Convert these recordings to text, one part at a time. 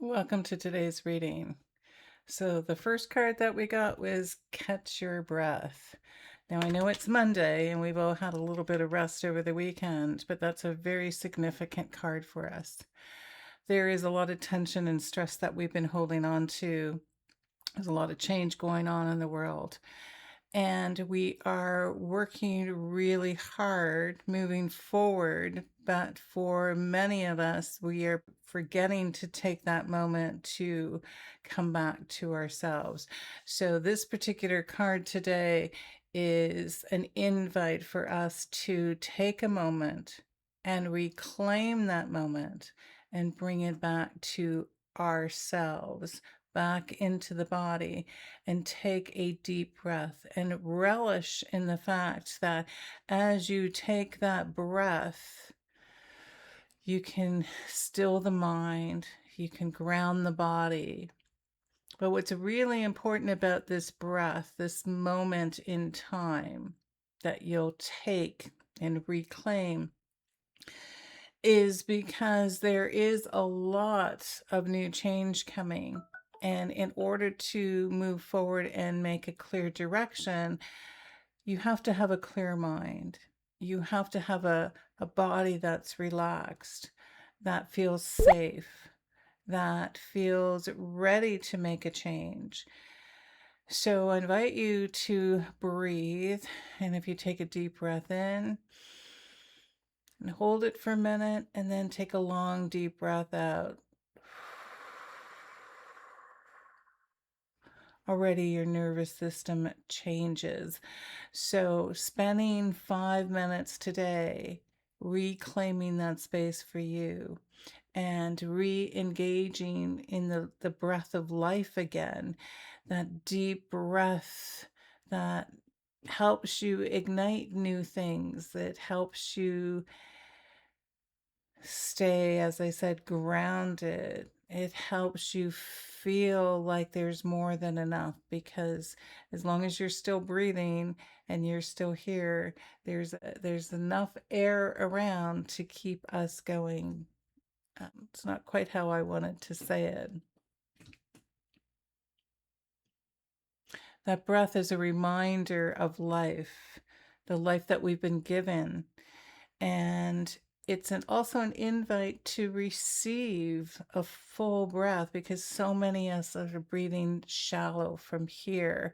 Welcome to today's reading. So the first card that we got was Catch Your Breath. Now I know it's Monday and we've all had a little bit of rest over the weekend, but that's a very significant card for us. There is a lot of tension and stress that we've been holding on to. There's a lot of change going on in the world. And we are working really hard moving forward, but for many of us, we are forgetting to take that moment to come back to ourselves. So this particular card today is an invite for us to take a moment and reclaim that moment and bring it back to ourselves, back into the body, and take a deep breath and relish in the fact that as you take that breath, you can still the mind, you can ground the body. But what's really important about this breath, this moment in time that you'll take and reclaim, is because there is a lot of new change coming. And in order to move forward and make a clear direction, you have to have a clear mind. You have to have a body that's relaxed, that feels safe, that feels ready to make a change. So I invite you to breathe. And if you take a deep breath in, and hold it for a minute, and then take a long, deep breath out. Already your nervous system changes. So spending 5 minutes today reclaiming that space for you and re-engaging in the breath of life again, that deep breath that helps you ignite new things, that helps you stay, as I said, grounded. It helps you feel like there's more than enough, because as long as you're still breathing and you're still here, there's enough air around to keep us going. It's not quite how I wanted to say it. That breath is a reminder of life, the life that we've been given. And it's also an invite to receive a full breath, because so many of us are breathing shallow from here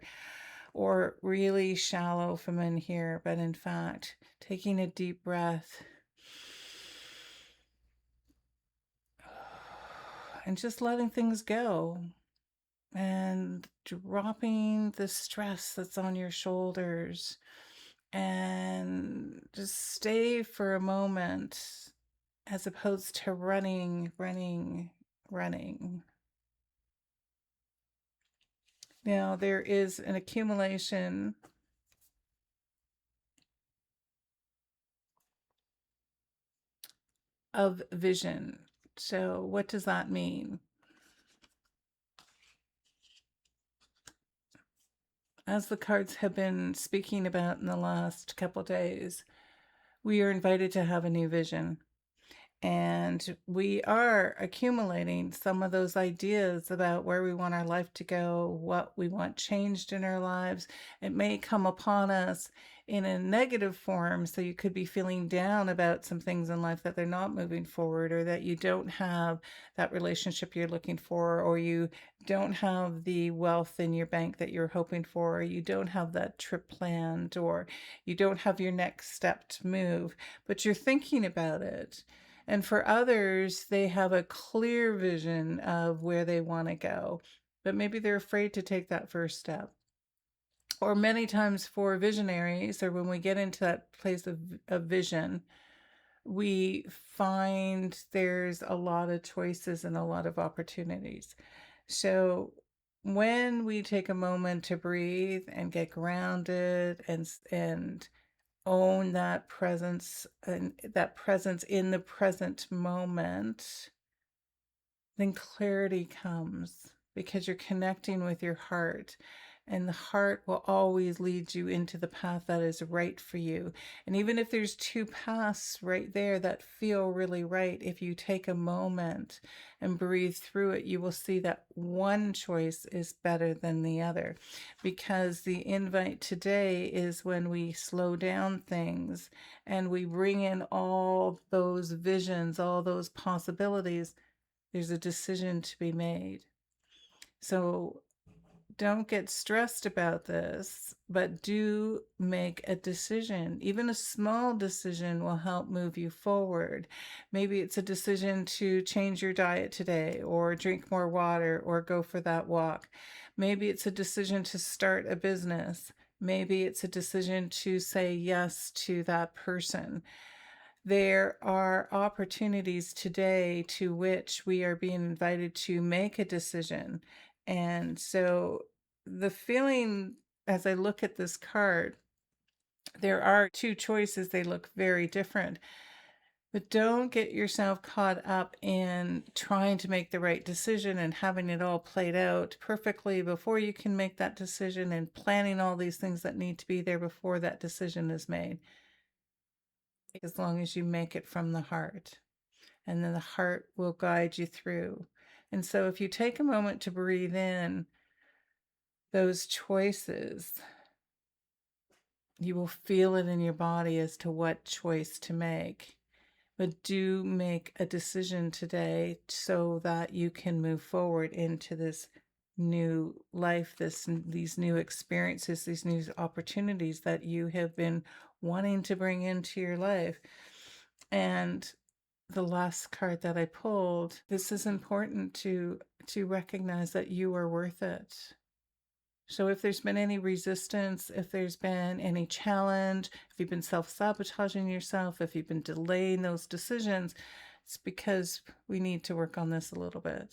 or really shallow from in here. But in fact, taking a deep breath and just letting things go and dropping the stress that's on your shoulders, and just stay for a moment as opposed to running. Now, there is an accumulation of vision. So what does that mean? As the cards have been speaking about in the last couple days, we are invited to have a new vision. And we are accumulating some of those ideas about where we want our life to go, what we want changed in our lives. It may come upon us in a negative form, so you could be feeling down about some things in life that they're not moving forward, or that you don't have that relationship you're looking for, or you don't have the wealth in your bank that you're hoping for, or you don't have that trip planned, or you don't have your next step to move, but you're thinking about it. And for others, they have a clear vision of where they want to go, but maybe they're afraid to take that first step. Or many times for visionaries, or when we get into that place of vision, we find there's a lot of choices and a lot of opportunities. So when we take a moment to breathe and get grounded and own that presence, and that presence in the present moment, then clarity comes, because you're connecting with your heart. And the heart will always lead you into the path that is right for you. And even if there's two paths right there that feel really right, if you take a moment and breathe through it, you will see that one choice is better than the other. Because the invite today is when we slow down things and we bring in all those visions, all those possibilities, there's a decision to be made. So don't get stressed about this, but do make a decision. Even a small decision will help move you forward. Maybe it's a decision to change your diet today, or drink more water, or go for that walk. Maybe it's a decision to start a business. Maybe it's a decision to say yes to that person. There are opportunities today to which we are being invited to make a decision. And so the feeling as I look at this card, there are two choices. They look very different. But don't get yourself caught up in trying to make the right decision and having it all played out perfectly before you can make that decision, and planning all these things that need to be there before that decision is made. As long as you make it from the heart, and then the heart will guide you through. And so if you take a moment to breathe in those choices, you will feel it in your body as to what choice to make. But do make a decision today so that you can move forward into this new life, these new experiences, these new opportunities that you have been wanting to bring into your life. And the last card that I pulled, this is important to recognize that you are worth it. So if there's been any resistance, if there's been any challenge, if you've been self-sabotaging yourself, if you've been delaying those decisions, it's because we need to work on this a little bit.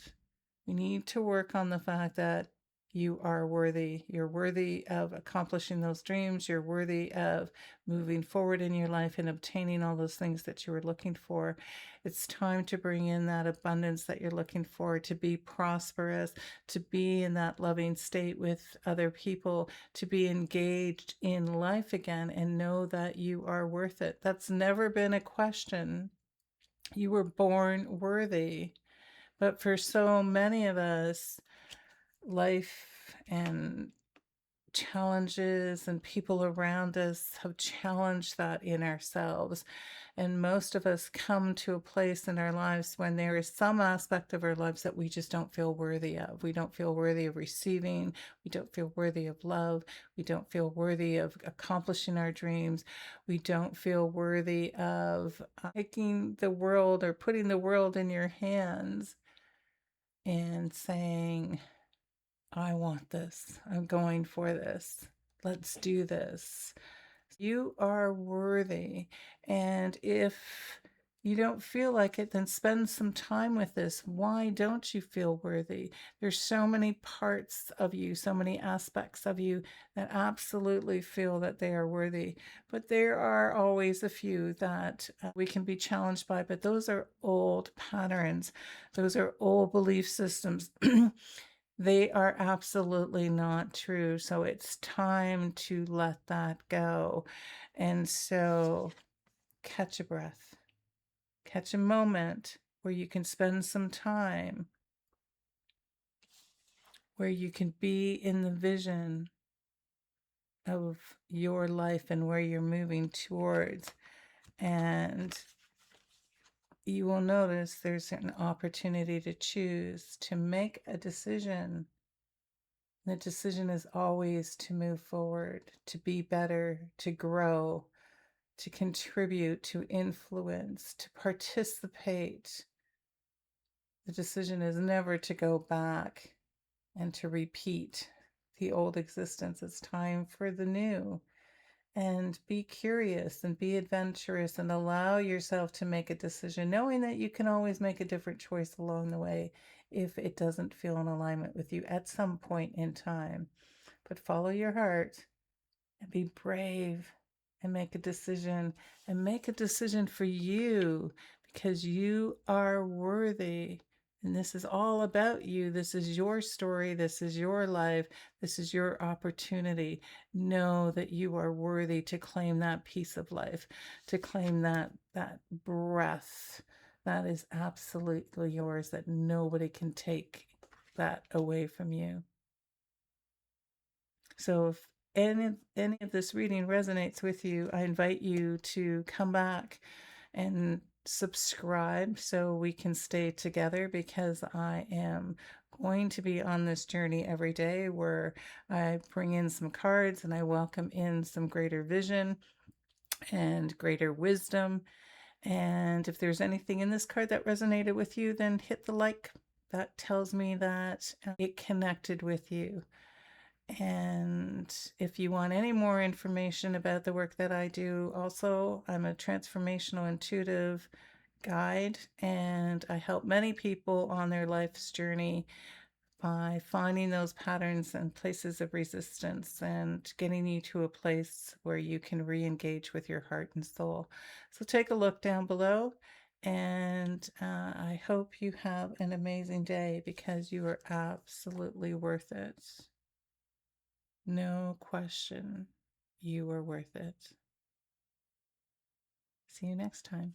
We need to work on the fact that you are worthy. You're worthy of accomplishing those dreams. You're worthy of moving forward in your life and obtaining all those things that you were looking for. It's time to bring in that abundance that you're looking for, to be prosperous, to be in that loving state with other people, to be engaged in life again, and know that you are worth it. That's never been a question. You were born worthy. But for so many of us, life and challenges and people around us have challenged that in ourselves. And most of us come to a place in our lives when there is some aspect of our lives that we just don't feel worthy of. We don't feel worthy of receiving. We don't feel worthy of love. We don't feel worthy of accomplishing our dreams. We don't feel worthy of taking the world or putting the world in your hands and saying, I want this. I'm going for this. Let's do this. You are worthy. And if you don't feel like it, then spend some time with this. Why don't you feel worthy? There's so many parts of you, so many aspects of you that absolutely feel that they are worthy. But there are always a few that we can be challenged by, but those are old patterns. Those are old belief systems. They are absolutely not true. So it's time to let that go. And so catch a breath, catch a moment where you can spend some time, where you can be in the vision of your life and where you're moving towards. And you will notice there's an opportunity to choose, to make a decision. The decision is always to move forward, to be better, to grow, to contribute, to influence, to participate. The decision is never to go back and to repeat the old existence. It's time for the new. And be curious and be adventurous and allow yourself to make a decision, knowing that you can always make a different choice along the way if it doesn't feel in alignment with you at some point in time. But follow your heart and be brave and make a decision, and make a decision for you, because you are worthy And this is all about you. This is your story. This is your life. This is your opportunity. Know that you are worthy to claim that piece of life, to claim that breath that is absolutely yours, that nobody can take that away from you. So if any of this reading resonates with you, I invite you to come back and subscribe so we can stay together, because I am going to be on this journey every day where I bring in some cards and I welcome in some greater vision and greater wisdom. And if there's anything in this card that resonated with you, then hit the like. That tells me that it connected with you. And if you want any more information about the work that I do, also, I'm a transformational intuitive guide, and I help many people on their life's journey by finding those patterns and places of resistance and getting you to a place where you can re-engage with your heart and soul. So take a look down below, and I hope you have an amazing day, because you are absolutely worth it. No question, you are worth it. See you next time.